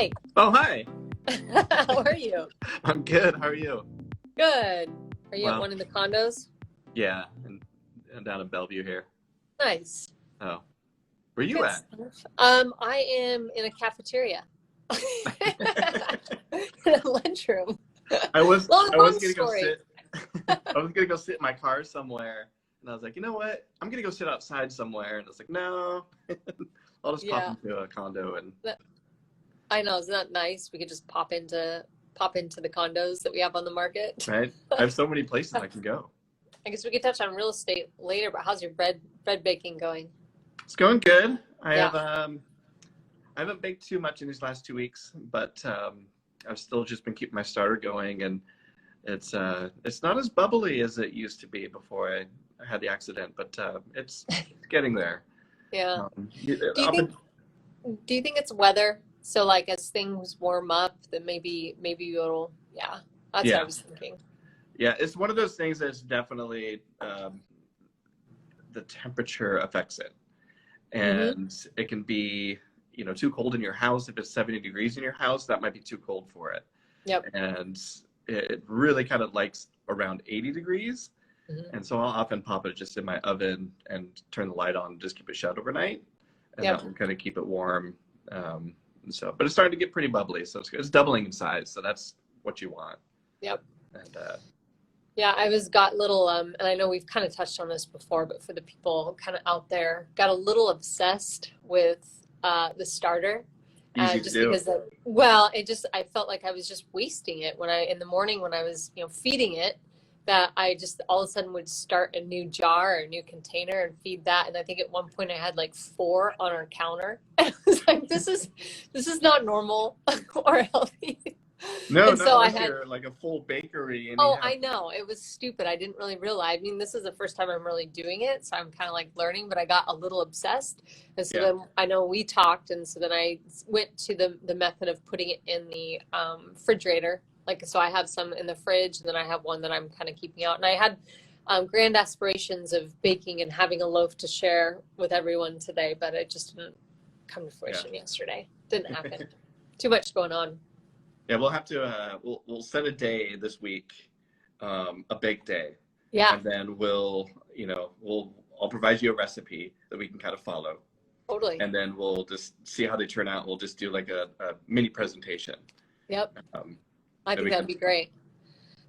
Hi. Oh, hi. How are you? I'm good. How are you? Good. Are you at Well, one of the condos? yeah, and down in Bellevue here. Nice. Oh, where you Good at? stuff. I am in a cafeteria. In a lunchroom. I was Long gonna go story. sit. I was gonna go sit in my car somewhere, and I was like, you know what? I'm gonna go sit outside somewhere, and I was like, no, I'll just pop Yeah. into a condo and. I know, isn't that nice? We could just pop into the condos that we have on the market. Right? I have so many places I can go. I guess we could touch on real estate later, but how's your bread baking going? It's going good. Yeah. I haven't baked too much in these last 2 weeks, but I've still just been keeping my starter going, and it's not as bubbly as it used to be before I had the accident, but it's getting there. Yeah. Yeah, Do you think it's weather? So like as things warm up, then maybe it'll, yeah. That's what I was thinking. yeah, it's one of those things that's definitely the temperature affects it, and it can be too cold in your house. If it's 70 degrees in your house, that might be too cold for it. Yep. And it really kind of likes around 80 degrees. And so I'll often pop it just in my oven and turn the light on and just keep it shut overnight. And that will kind of keep it warm. But it's starting to get pretty bubbly. So it's doubling in size. So that's what you want. Yep. And yeah, got little, and I know we've kind of touched on this before, but for the people kind of out there, got a little obsessed with the starter. easy Just to do. because I felt like I was just wasting it in the morning when I was, feeding it, that I just all of a sudden would start a new jar or a new container and feed that. And I think at one point I had like 4 on our counter. I was like, this is not normal or healthy. No, and so I had like a full bakery. And I know, it was stupid. I didn't really realize. I mean, this is the first time I'm really doing it, so I'm kind of like learning. But I got a little obsessed, and so then I know we talked, and so then I went to the method of putting it in the refrigerator. Like, so I have some in the fridge, and then I have one that I'm kind of keeping out. And I had grand aspirations of baking and having a loaf to share with everyone today, but it just didn't come to fruition yesterday. Didn't happen. Too much going on. Yeah, we'll have to. We'll set a day this week, a bake day. Yeah. And then I'll provide you a recipe that we can kind of follow. Totally. And then we'll just see how they turn out. We'll just do like a mini presentation. Yep. I think that'd be great.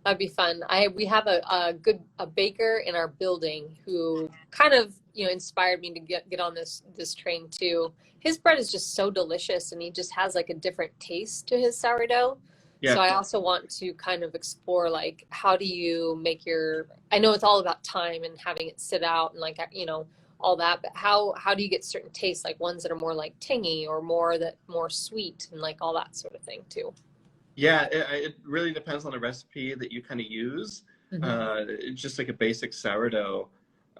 That'd be fun. We have a baker in our building who kind of inspired me to get on this train too. His bread is just so delicious, and he just has like a different taste to his sourdough. Yeah. So I also want to kind of explore, like, how do you make I know it's all about time and having it sit out and like all that, but how do you get certain tastes, like ones that are more like tangy or more sweet and like all that sort of thing too. Yeah, it really depends on the recipe that you kind of use. It's just like a basic sourdough.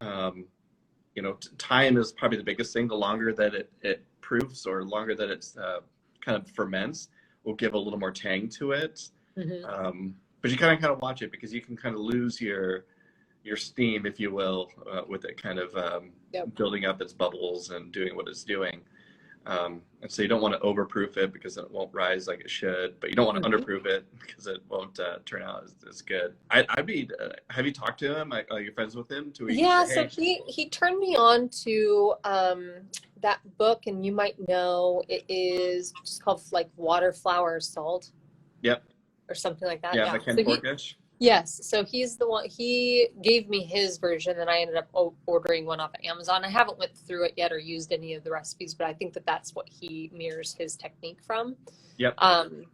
Time is probably the biggest thing. The longer that it proofs or longer that it's kind of ferments will give a little more tang to it. But you kind of watch it, because you can kind of lose your steam, if you will, with it kind of building up its bubbles and doing what it's doing. And so you don't want to overproof it, because then it won't rise like it should, but you don't want to underproof it, because it won't turn out as good. Have you talked to him? Are you friends with him? So he turned me on to that book, and you might know it is just called like Water, Flour, Salt. Yep. Or something like that. Yeah, by Ken Porkish. Yes, so he's the one. He gave me his version, and I ended up ordering one off of Amazon. I haven't went through it yet or used any of the recipes, but I think that's what he mirrors his technique from. Yep. And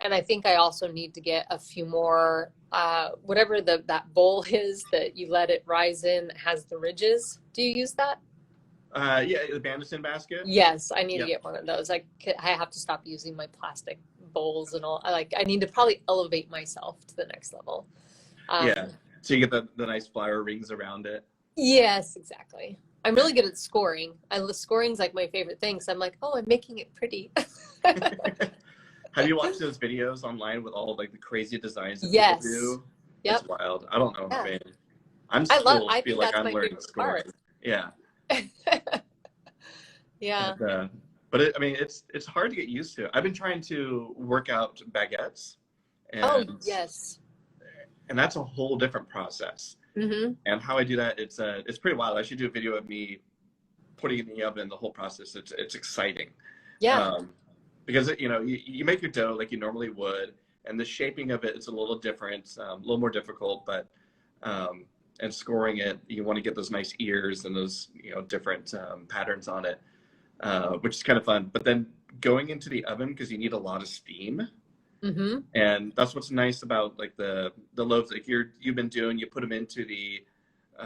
I think I also need to get a few more, whatever that bowl is that you let it rise in that has the ridges. Do you use that? Yeah, the Bandison basket. Yes, I need to get one of those. I have to stop using my plastic bowls and all. I need to probably elevate myself to the next level. So you get the nice flower rings around it. Yes, exactly. I'm really good at scoring. Scoring's like my favorite thing. So I'm like, I'm making it pretty. Have you watched those videos online with all like the crazy designs that people do? Yep. It's wild. I don't know. Yeah. I feel like I'm learning scoring. Yeah. Yeah. And, But I mean, it's hard to get used to. I've been trying to work out baguettes, Oh, and yes. that's a whole different process. Mm-hmm. And how I do that, it's pretty wild. I should do a video of me putting it in the oven, the whole process. It's exciting. Yeah. Because you make your dough like you normally would, and the shaping of it is a little different, a little more difficult, but and scoring it, you want to get those nice ears and those different patterns on it, which is kind of fun. But then going into the oven, because you need a lot of steam. Mm-hmm. And that's what's nice about like the loaves like you've been doing. You put them into the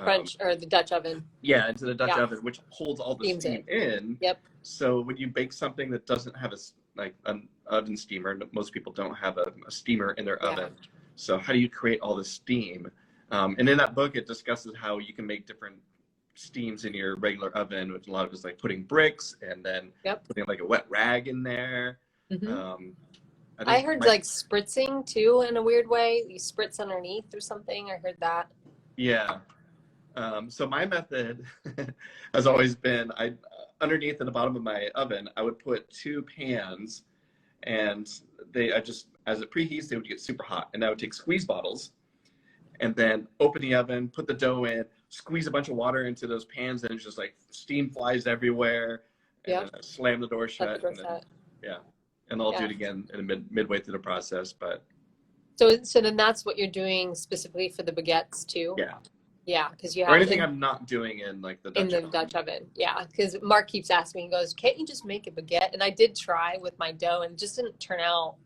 French or the Dutch oven. Yeah, into the Dutch oven, which holds all the Steams steam in. Yep. So when you bake something that doesn't have an oven steamer, most people don't have a steamer in their oven. So how do you create all the steam? And in that book, it discusses how you can make different steams in your regular oven, which a lot of it is like putting bricks and then putting like a wet rag in there. Mm-hmm. I heard like spritzing too in a weird way. You spritz underneath or something. I heard that. Yeah. So my method has always been underneath at the bottom of my oven, I would put 2 pans, and as it preheats, they would get super hot. And I would take squeeze bottles and then open the oven, put the dough in, squeeze a bunch of water into those pans, and it's just like steam flies everywhere. And then I slam the door shut. And I'll do it again midway through the process. But so then that's what you're doing specifically for the baguettes too. Yeah, because you have anything I'm not doing in like the Dutch oven. Yeah, because Mark keeps asking me, he goes, "Can't you just make a baguette?" And I did try with my dough, and it just didn't turn out.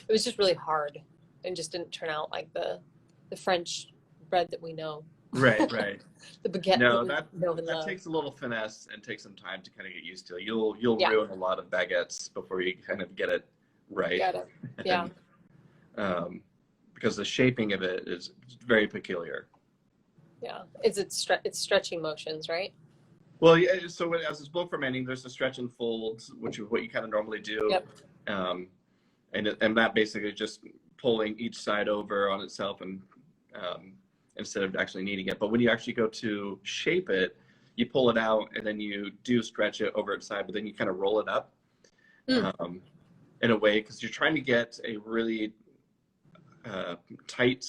It was just really hard, and just didn't turn out like the French bread that we know. Right. The baguette. No, that takes a little finesse and takes some time to kind of get used to. You'll ruin a lot of baguettes before you kind of get it right. Got it. Yeah. And, because the shaping of it is very peculiar. Yeah, it's stretching motions, right? Well, yeah. So as it's blow fermenting, there's the stretch and folds, which is what you kind of normally do. Yep. And that basically just pulling each side over on itself, and instead of actually kneading it. But when you actually go to shape it, you pull it out and then you do stretch it over its side, but then you kind of roll it up in a way, because you're trying to get a really tight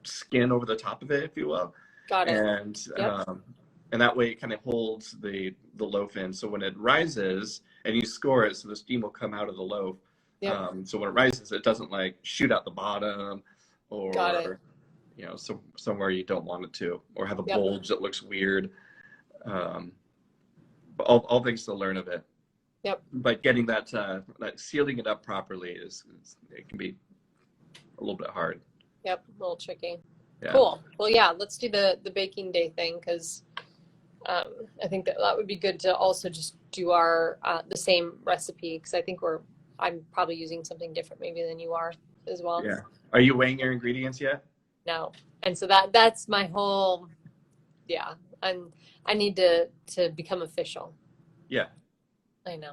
skin over the top of it, if you will. Got it. And that way it kind of holds the loaf in. So when it rises and you score it, so the steam will come out of the loaf. So when it rises, it doesn't like shoot out the bottom or somewhere you don't want it to, or have a bulge that looks weird. But all things to learn of it. But getting that sealing it up properly it can be a little bit hard. A little tricky. Cool. Well, let's do the baking day thing, because I think that would be good to also just do our the same recipe, because I think I'm probably using something different maybe than you are as well. Yeah. Are you weighing your ingredients yet? No. And so that's my whole I need to become official. Yeah. I know.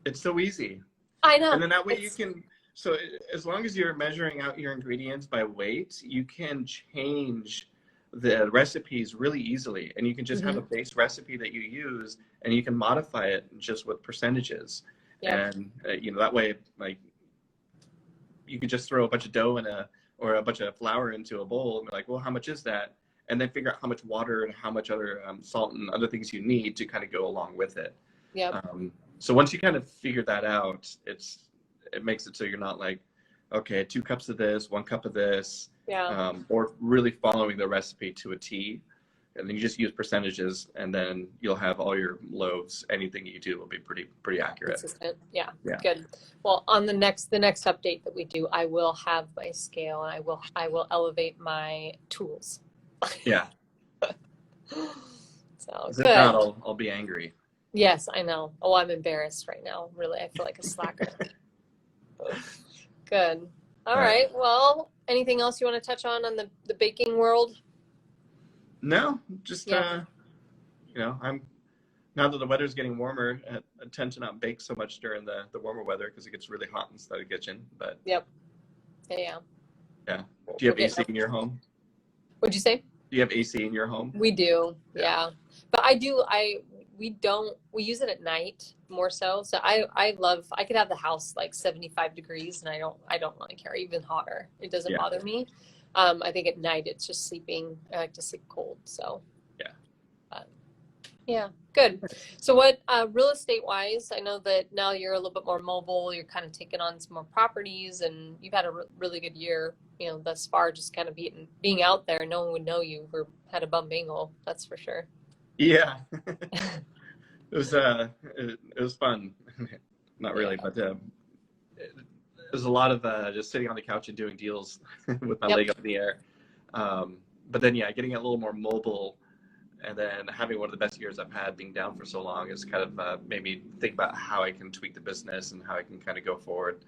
It's so easy. I know. And then that way you can. So as long as you're measuring out your ingredients by weight, you can change the recipes really easily, and you can just have a base recipe that you use, and you can modify it just with percentages. And that way, like, you can just throw a bunch of dough or a bunch of flour into a bowl and be like, well, how much is that? And then figure out how much water and how much other salt and other things you need to kind of go along with it. So once you kind of figure that out, it makes it so you're not like, okay, 2 cups of this, 1 cup of this, or really following the recipe to a T. And then you just use percentages, and then you'll have all your loaves. Anything you do will be pretty accurate. Consistent. Yeah. Good. Well, on the next update that we do, I will have my scale, and I will elevate my tools. Yeah. So if not, I'll be angry. Yes, I know. Oh, I'm embarrassed right now. Really, I feel like a slacker. Good. All right. Well, anything else you want to touch on the baking world? No, just I'm now that the weather's getting warmer, I tend to not bake so much during the warmer weather, because it gets really hot inside the kitchen. But Yeah. Do you have AC in your home? What'd you say? Do you have AC in your home? We do. Yeah. But we use it at night more so. So I could have the house like 75 degrees and I don't really care, even hotter. It doesn't bother me. I think at night it's just sleeping. I like to sleep cold. So yeah, good. So what, real estate wise, I know that now you're a little bit more mobile, you're kind of taking on some more properties and you've had a really good year, you know, thus far, just kind of being out there. No one would know you or had a bum bingle. That's for sure. Yeah. It was fun. Not really, but it was a lot of just sitting on the couch and doing deals with my leg up in the air. But then, getting a little more mobile and then having one of the best years I've had being down for so long is kind of made me think about how I can tweak the business and how I can kind of go forward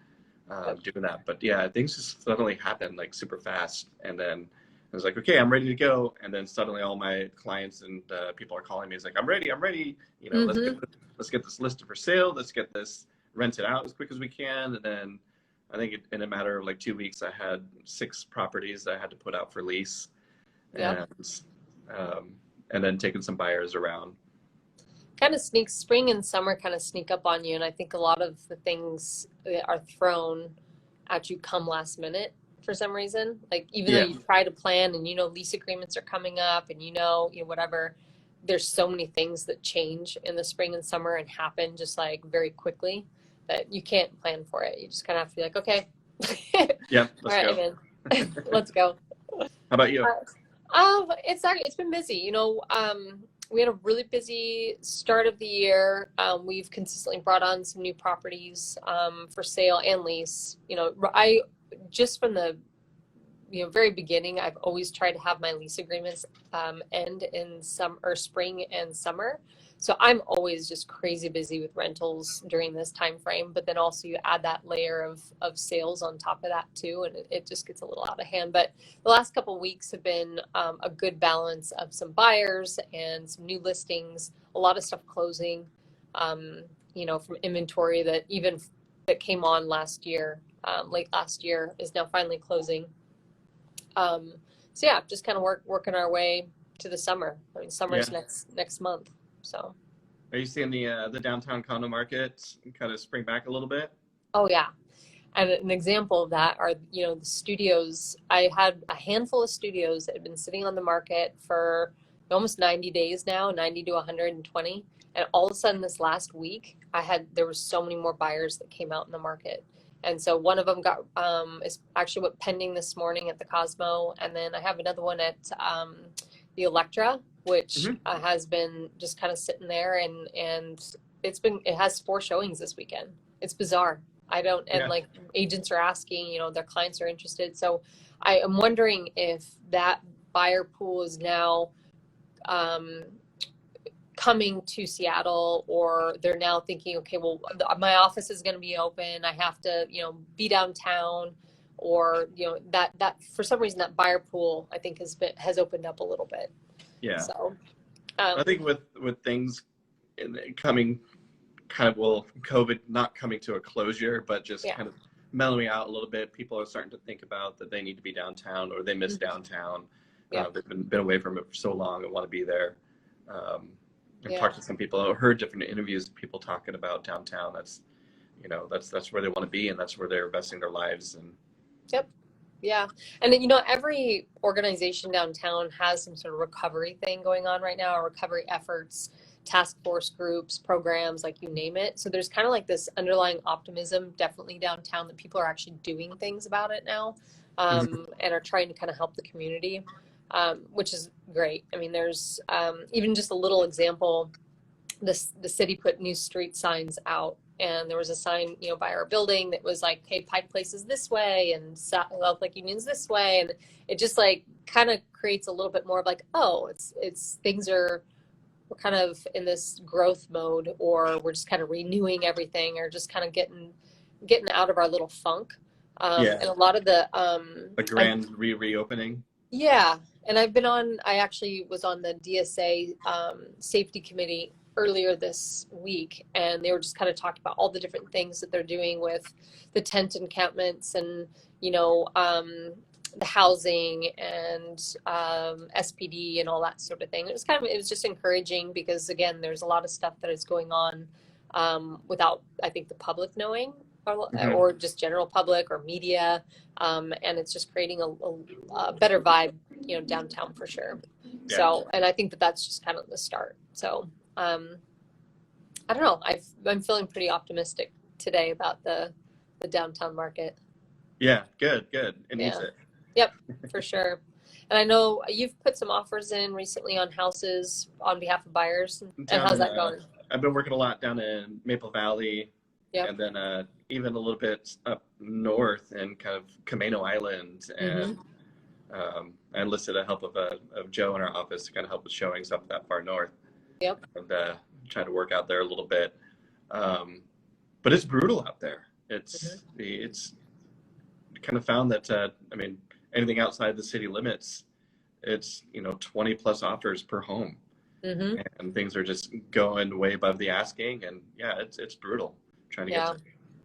doing that. But things just suddenly happened like super fast. And then I was like, okay, I'm ready to go. And then suddenly all my clients and people are calling me. It's like, I'm ready. You know, let's get this listed for sale. Let's get this rented out as quick as we can. And then I think in a matter of like 2 weeks, I had 6 properties that I had to put out for lease. And then taking some buyers around. Kind of spring and summer kind of sneak up on you. And I think a lot of the things that are thrown at you come last minute for some reason. Like even though you try to plan and, you know, lease agreements are coming up and, you know, whatever, there's so many things that change in the spring and summer and happen just like very quickly that you can't plan for it. You just kind of have to be like, okay. Let's go. Let's go. How about you? It's been busy. You know, we had a really busy start of the year. We've consistently brought on some new properties for sale and lease. You know, I just from the very beginning, I've always tried to have my lease agreements end in spring and summer. So I'm always just crazy busy with rentals during this time frame. But then also you add that layer of sales on top of that too, and it just gets a little out of hand. But the last couple of weeks have been a good balance of some buyers and some new listings. A lot of stuff closing, from inventory that came on last year, late last year, is now finally closing. Just kind of working our way to the summer. I mean, summer's next month. So, are you seeing the downtown condo market kind of spring back a little bit? Oh yeah, and an example of that are the studios. I had a handful of studios that had been sitting on the market for almost 90 days now, 90 to 120, and all of a sudden this last week, there were so many more buyers that came out in the market. And so one of them is actually went pending this morning at the Cosmo, and then I have another one at the Electra, which has been just kind of sitting there, and it has 4 showings this weekend. It's bizarre. Like agents are asking, their clients are interested. So I am wondering if that buyer pool is now coming to Seattle, or they're now thinking, okay, well, my office is going to be open. I have to, be downtown, or, that for some reason that buyer pool, I think has opened up a little bit. Yeah. So I think with things coming kind of, COVID not coming to a closure, but just kind of mellowing out a little bit, people are starting to think about that they need to be downtown, or they miss downtown. They've been away from it for so long and want to be there. I've talked to some people, I've heard different interviews of people talking about downtown. That's where they want to be, and that's where they're investing their lives. And yeah. And every organization downtown has some sort of recovery thing going on right now, or recovery efforts, task force groups, programs, like you name it. So there's kind of like this underlying optimism definitely downtown that people are actually doing things about it now, and are trying to kind of help the community, which is great. I mean, there's even just a little example, the city put new street signs out, and there was a sign, by our building that was like, hey, Pike Place is this way, and South Lake Union's this way. And it just like kind of creates a little bit more of like, oh, it's we're kind of in this growth mode, or we're just kind of renewing everything, or just kind of getting out of our little funk. And a lot of the a grand reopening. Yeah. And I actually was on the DSA safety committee earlier this week, and they were just kind of talking about all the different things that they're doing with the tent encampments, and the housing and SPD and all that sort of thing. It was just encouraging because, again, there's a lot of stuff that is going on without, I think, the public knowing, or just general public or media, and it's just creating a better vibe, downtown for sure. Yeah. So, and I think that that's just kind of the start. So, I don't know. I'm feeling pretty optimistic today about the downtown market. Yeah, good. It needs it. Yep, for sure. And I know you've put some offers in recently on houses on behalf of buyers. And how's that going? I've been working a lot down in Maple Valley. Yep. And then even a little bit up north in kind of Camino Island. And I enlisted the help of Joe in our office to kind of help with showings up that far north. Yep. And trying to work out there a little bit. But it's brutal out there. It's kind of found that, anything outside the city limits, it's, 20 plus offers per home. And things are just going way above the asking. And yeah, it's brutal trying to get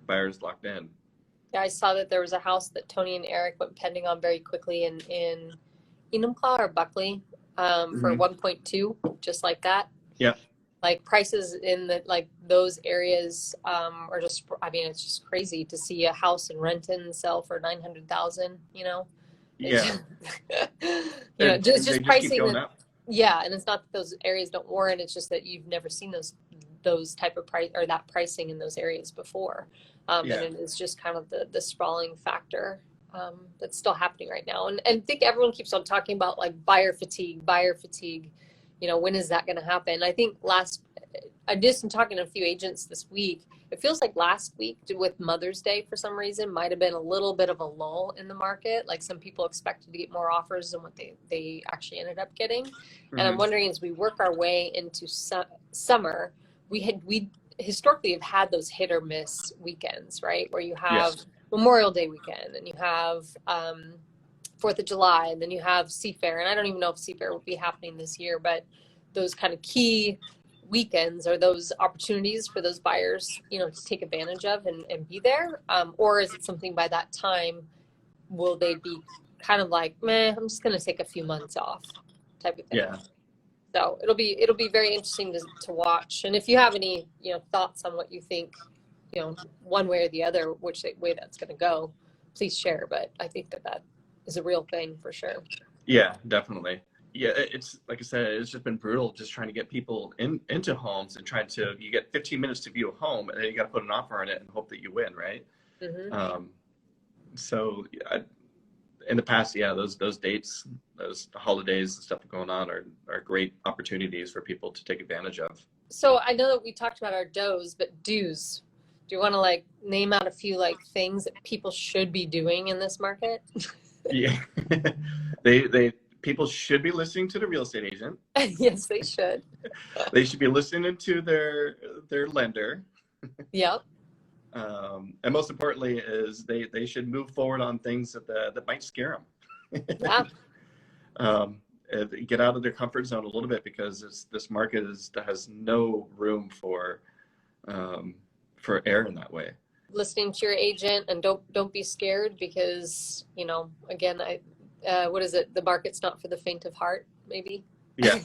buyers locked in. Yeah, I saw that there was a house that Tony and Eric went pending on very quickly in Enumclaw or Buckley for 1.2, just like that. Yeah. Like prices in those areas are just, it's just crazy to see a house in Renton sell for $900,000, Yeah. It's just pricing. Yeah. And it's not that those areas don't warrant, it's just that you've never seen those type of price or that pricing in those areas before. And it is just kind of the sprawling factor that's still happening right now. And I think everyone keeps on talking about like buyer fatigue. When is that going to happen? I think I just been talking to a few agents this week. It feels like last week with Mother's Day for some reason might have been a little bit of a lull in the market. Like some people expected to get more offers than what they actually ended up getting. And I'm wondering, as we work our way into summer, we historically have had those hit or miss weekends, right? Where you have Memorial Day weekend and you have 4th of July, and then you have Seafair. And I don't even know if Seafair will be happening this year, but those kind of key weekends are those opportunities for those buyers, to take advantage of and be there. Or is it something by that time, will they be kind of like, meh, I'm just going to take a few months off type of thing. Yeah. So it'll be very interesting to watch. And if you have any, thoughts on what you think, one way or the other, which way that's going to go, please share. But I think that is a real thing for sure. Yeah, definitely. Yeah, it's like I said, it's just been brutal just trying to get people into homes and you get 15 minutes to view a home and then you got to put an offer on it and hope that you win, right? So in the past, those dates, those holidays and stuff going on are great opportunities for people to take advantage of. So I know that we talked about our do's, but do's. Do you want to name out a few things that people should be doing in this market? Yeah, people should be listening to the real estate agent. Yes, they should. They should be listening to their lender. Yep. And most importantly is they should move forward on things that might scare them. Yeah. Get out of their comfort zone a little bit because this market has no room for error in that way. Listening to your agent, and don't be scared because again, what is it? The market's not for the faint of heart, maybe. Yeah.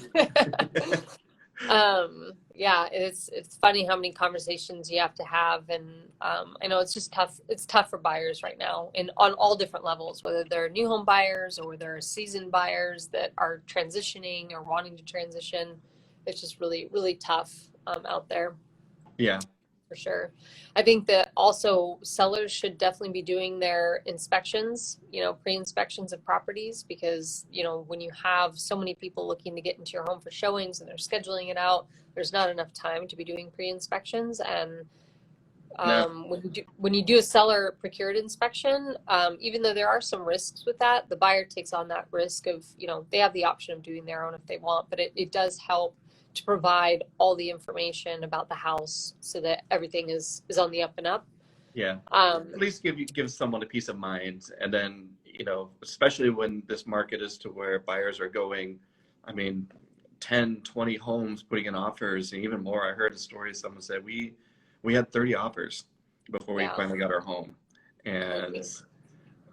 Yeah, it's funny how many conversations you have to have, and I know it's just tough. It's tough for buyers right now, and on all different levels, whether they're new home buyers or they're seasoned buyers that are transitioning or wanting to transition. It's just really, really tough out there. Yeah. For sure. I think that also sellers should definitely be doing their inspections, pre-inspections of properties, because, when you have so many people looking to get into your home for showings and they're scheduling it out, there's not enough time to be doing pre-inspections. And when you do a seller procured inspection, even though there are some risks with that, the buyer takes on that risk of, they have the option of doing their own if they want, but it does help to provide all the information about the house so that everything is on the up and up. Yeah. At least give someone a peace of mind. And then, especially when this market is to where buyers are going, 10, 20 homes putting in offers and even more. I heard a story, someone said we had 30 offers before we finally got our home. And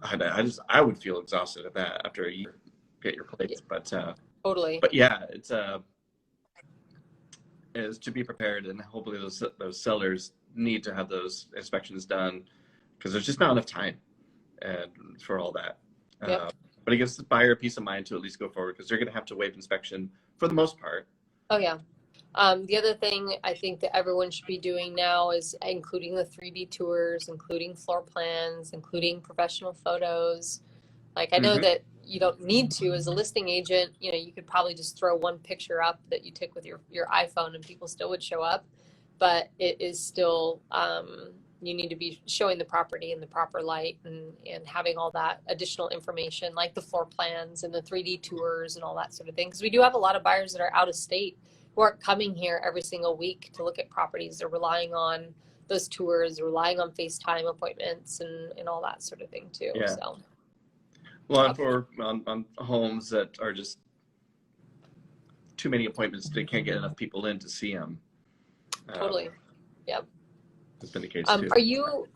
I would feel exhausted at that after a year, get your plates. Totally. But yeah, it's is to be prepared, and hopefully those sellers need to have those inspections done because there's just not enough time and for all that. Yep. But it gives the buyer peace of mind to at least go forward because they're going to have to waive inspection for the most part. Oh yeah. The other thing I think that everyone should be doing now is including the 3D tours, including floor plans, including professional photos. Like I know that you don't need to as a listing agent, you know, you could probably just throw one picture up that you took with your iPhone and people still would show up, but it is still, you need to be showing the property in the proper light and having all that additional information like the floor plans and the 3D tours and all that sort of thing. Because we do have a lot of buyers that are out of state who aren't coming here every single week to look at properties. They're relying on those tours, relying on FaceTime appointments and all that sort of thing too. Yeah. So. Well, and for on homes that are just too many appointments, they can't get enough people in to see them. Totally. Yep. That's been the case too.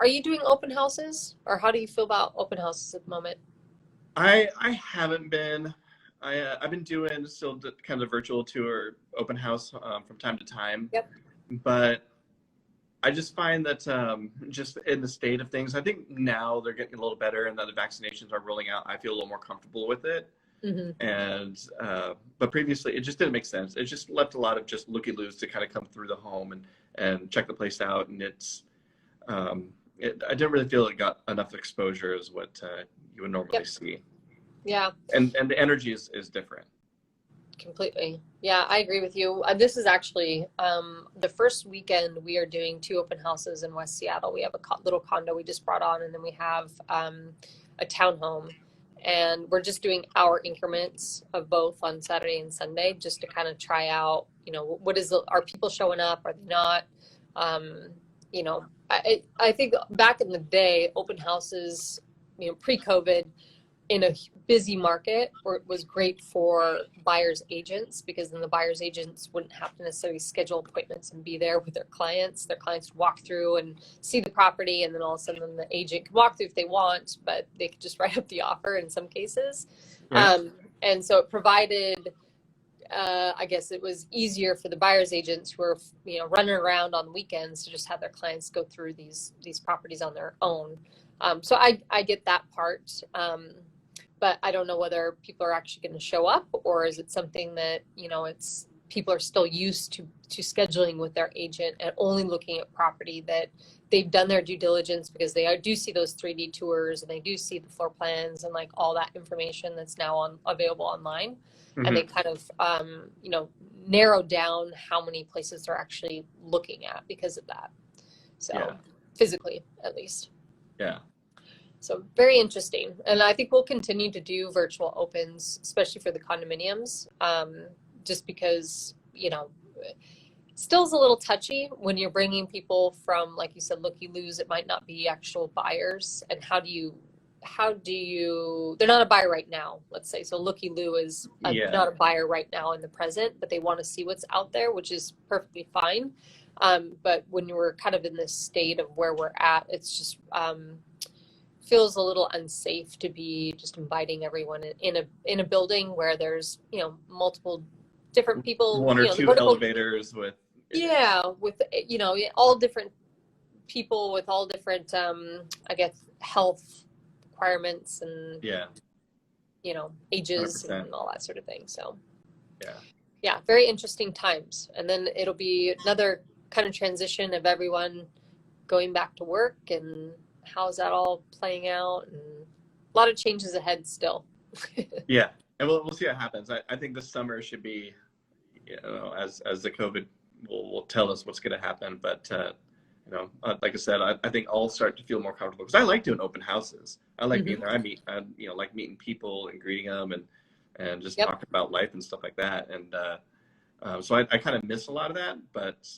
Are you doing open houses, or how do you feel about open houses at the moment? I haven't been. I've been doing still kind of virtual tour open house from time to time. Yep. But I just find that just in the state of things, I think now they're getting a little better and that the vaccinations are rolling out. I feel a little more comfortable with it. And but previously it just didn't make sense. It just left a lot of just looky-loos to kind of come through the home and check the place out. And it's I didn't really feel it got enough exposure as what you would normally see. Yeah. And the energy is different. Completely. Yeah, I agree with you. This is actually the first weekend we are doing 2 open houses in West Seattle. We have a little condo we just brought on, and then we have a townhome. And we're just doing hour increments of both on Saturday and Sunday just to kind of try out, you know, are people showing up? Are they not? You know, I think back in the day, open houses, you know, pre-COVID, in a busy market, or it was great for buyers agents, because then the buyers agents wouldn't have to necessarily schedule appointments and be there with their clients. Their clients would walk through and see the property, and then all of a sudden the agent can walk through if they want, but they could just write up the offer in some cases. Yeah. And so it provided, I guess it was easier for the buyers agents who were, you know, running around on weekends to just have their clients go through these properties on their own. So I get that part. But I don't know whether people are actually going to show up, or is it something that, you know, it's people are still used to scheduling with their agent and only looking at property that they've done their due diligence, because they do see those 3D tours and they do see the floor plans and like all that information that's now available online. And they kind of, you know, narrow down how many places they're actually looking at because of that. So physically, at least. Yeah. So very interesting. And I think we'll continue to do virtual opens, especially for the condominiums, just because, you know, still is a little touchy when you're bringing people from, like you said, looky-loos. It might not be actual buyers. And how do you, they're not a buyer right now, let's say. So looky-loo is not a buyer right now in the present, but they want to see what's out there, which is perfectly fine. But when we're kind of in this state of where we're at, it's just, feels a little unsafe to be just inviting everyone in a building where there's, you know, multiple different people, one or two elevators with you know, all different people with all different I guess health requirements and you know, ages 100%. And all that sort of thing. So yeah, very interesting times. And then it'll be another kind of transition of everyone going back to work, and how's that all playing out, and a lot of changes ahead still. Yeah, and we'll see what happens. I think this summer should be, you know, as the COVID will tell us what's going to happen. But you know, like I said, I think I'll start to feel more comfortable, because I like doing open houses. I like being there. I you know, like meeting people and greeting them and just talking about life and stuff like that. And so I kind of miss a lot of that. But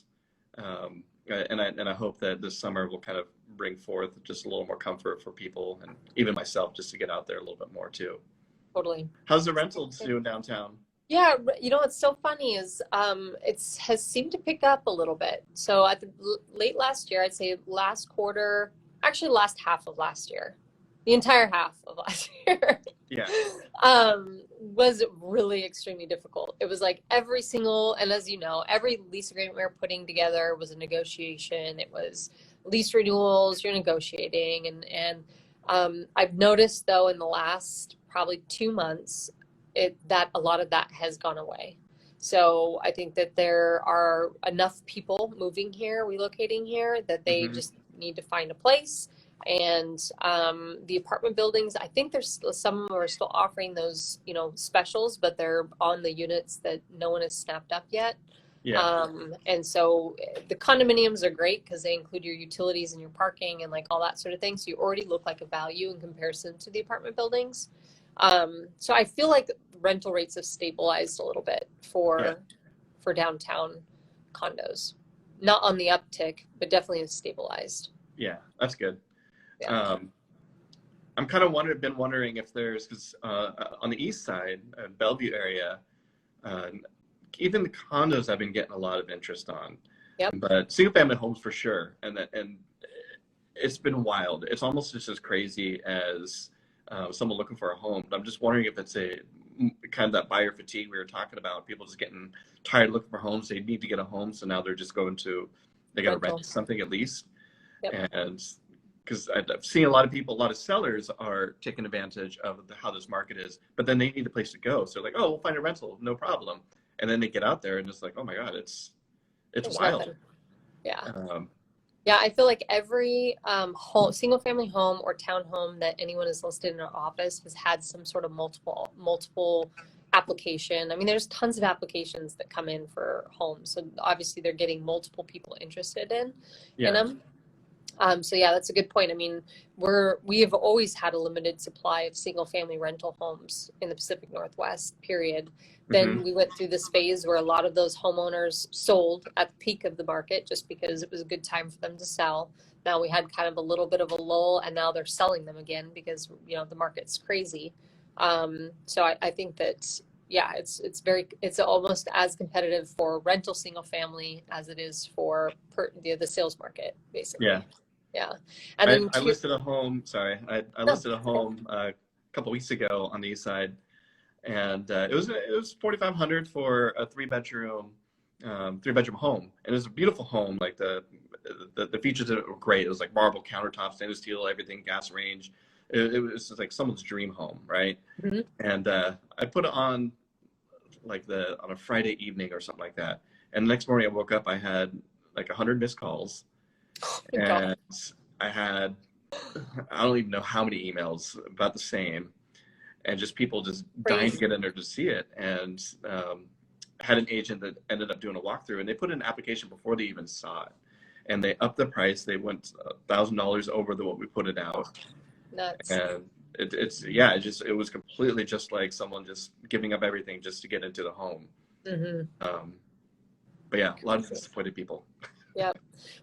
and I hope that this summer will kind of bring forth just a little more comfort for people, and even myself, just to get out there a little bit more too. Totally. How's the rentals doing downtown? Yeah, you know what's so funny is it has seemed to pick up a little bit. So at the late last year, I'd say last quarter, actually last half of last year, the entire half of last year. Yeah. Was really extremely difficult. It was like every single, and as you know, every lease agreement we were putting together was a negotiation. It was lease renewals, you're negotiating. And I've noticed though in the last probably 2 months, that a lot of that has gone away. So I think that there are enough people moving here, relocating here, that they just need to find a place. And the apartment buildings, I think there's some of them are still offering those, specials, but they're on the units that no one has snapped up yet. Yeah. And so the condominiums are great because they include your utilities and your parking and like all that sort of thing. So you already look like a value in comparison to the apartment buildings. So I feel like rental rates have stabilized a little bit for downtown condos. Not on the uptick, but definitely has stabilized. Yeah, that's good. Yeah. I'm kind of been wondering if there's, because on the east side, Bellevue area, even the condos I've been getting a lot of interest on. Yep. But single family homes for sure, and it's been wild. It's almost just as crazy as someone looking for a home. But I'm just wondering if it's a kind of that buyer fatigue we were talking about. People just getting tired looking for homes. They need to get a home, so now they're just going to they got to rent something at least. Yep. And because I've seen a lot of people, a lot of sellers are taking advantage of how this market is, but then they need a place to go. So like, oh, we'll find a rental, no problem. And then they get out there and it's like, oh my God, it's wild. Nothing. Yeah. Yeah, I feel like every single family home or townhome that anyone has listed in our office has had some sort of multiple application. I mean, there's tons of applications that come in for homes. So obviously they're getting multiple people interested in them. So yeah, that's a good point. I mean, we have always had a limited supply of single family rental homes in the Pacific Northwest, period. Then we went through this phase where a lot of those homeowners sold at the peak of the market just because it was a good time for them to sell. Now we had kind of a little bit of a lull, and now they're selling them again because, the market's crazy. So I think that, yeah, it's almost as competitive for rental single family as it is for the sales market, basically. Yeah. Yeah. And then I listed a home. Sorry. I listed a home a couple weeks ago on the east side, and it was $4,500 for a three bedroom home, and it was a beautiful home. Like the features of it were great. It was like marble countertops, stainless steel, everything, gas range. It was just like someone's dream home, right? And I put it on on a Friday evening or something like that, and the next morning I woke up, I had like 100 missed calls. And I had, I don't even know how many emails, about the same, and just people just dying to get in there to see it. And had an agent that ended up doing a walkthrough, and they put in an application before they even saw it, and they upped the price. They went $1,000 over what we put it out. Nuts. And it was completely just like someone just giving up everything just to get into the home. But yeah, a lot of disappointed people. Yeah.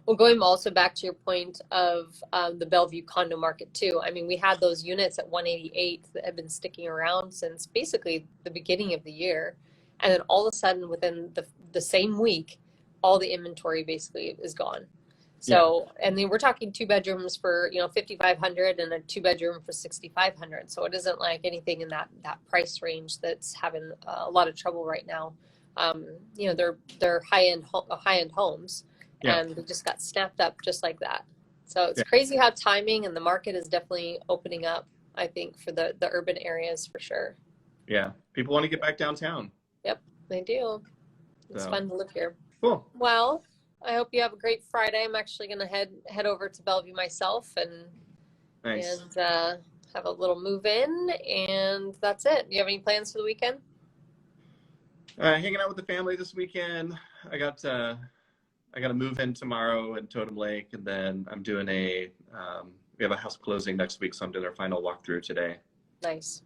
Well, going also back to your point of the Bellevue condo market too. I mean, we had those units at 188 that have been sticking around since basically the beginning of the year. And then all of a sudden within the same week, all the inventory basically is gone. So, and then we're talking 2 bedrooms for, $5,500 and a 2 bedroom for $6,500. So it isn't like anything in that price range that's having a lot of trouble right now. They're high-end homes. Yeah. And we just got snapped up just like that. So it's crazy how timing and the market is definitely opening up, I think, for the urban areas for sure. Yeah. People want to get back downtown. Yep, they do. It's fun to live here. Cool. Well, I hope you have a great Friday. I'm actually going to head over to Bellevue myself and have a little move in, and that's it. Do you have any plans for the weekend? Hanging out with the family this weekend. I got to move in tomorrow in Totem Lake, and then I'm doing we have a house closing next week, so I'm doing our final walkthrough today. Nice.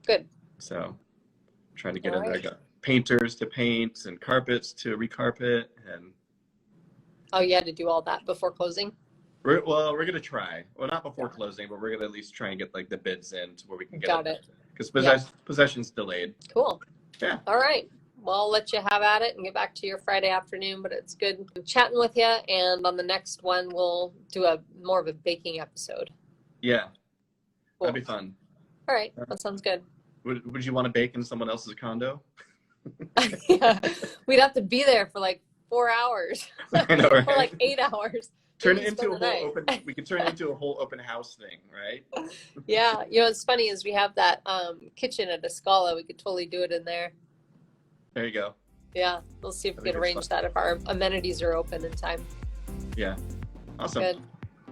Good. So trying to get in there. I got painters to paint and carpets to recarpet. And oh, you had to do all that before closing? We're going to try. Well, not before closing, but we're going to at least try and get the bids in to where we can get it. Because possession's delayed. Cool. Yeah. All right. Well, I'll let you have at it and get back to your Friday afternoon, but it's good chatting with you. And on the next one, we'll do more of a baking episode. Yeah. That'd be fun. All right, that sounds good. Would you want to bake in someone else's condo? Yeah, we'd have to be there for like 4 hours. I know, right? Or like 8 hours. Turn it into a whole open. We could turn it into a whole open house thing, right? Yeah, what's funny is we have that kitchen at Challah. We could totally do it in there. There you go. Yeah, we'll see if we can arrange that if our amenities are open in time. Yeah, awesome. Good,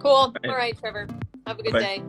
cool. All right, Trevor. Have a good day.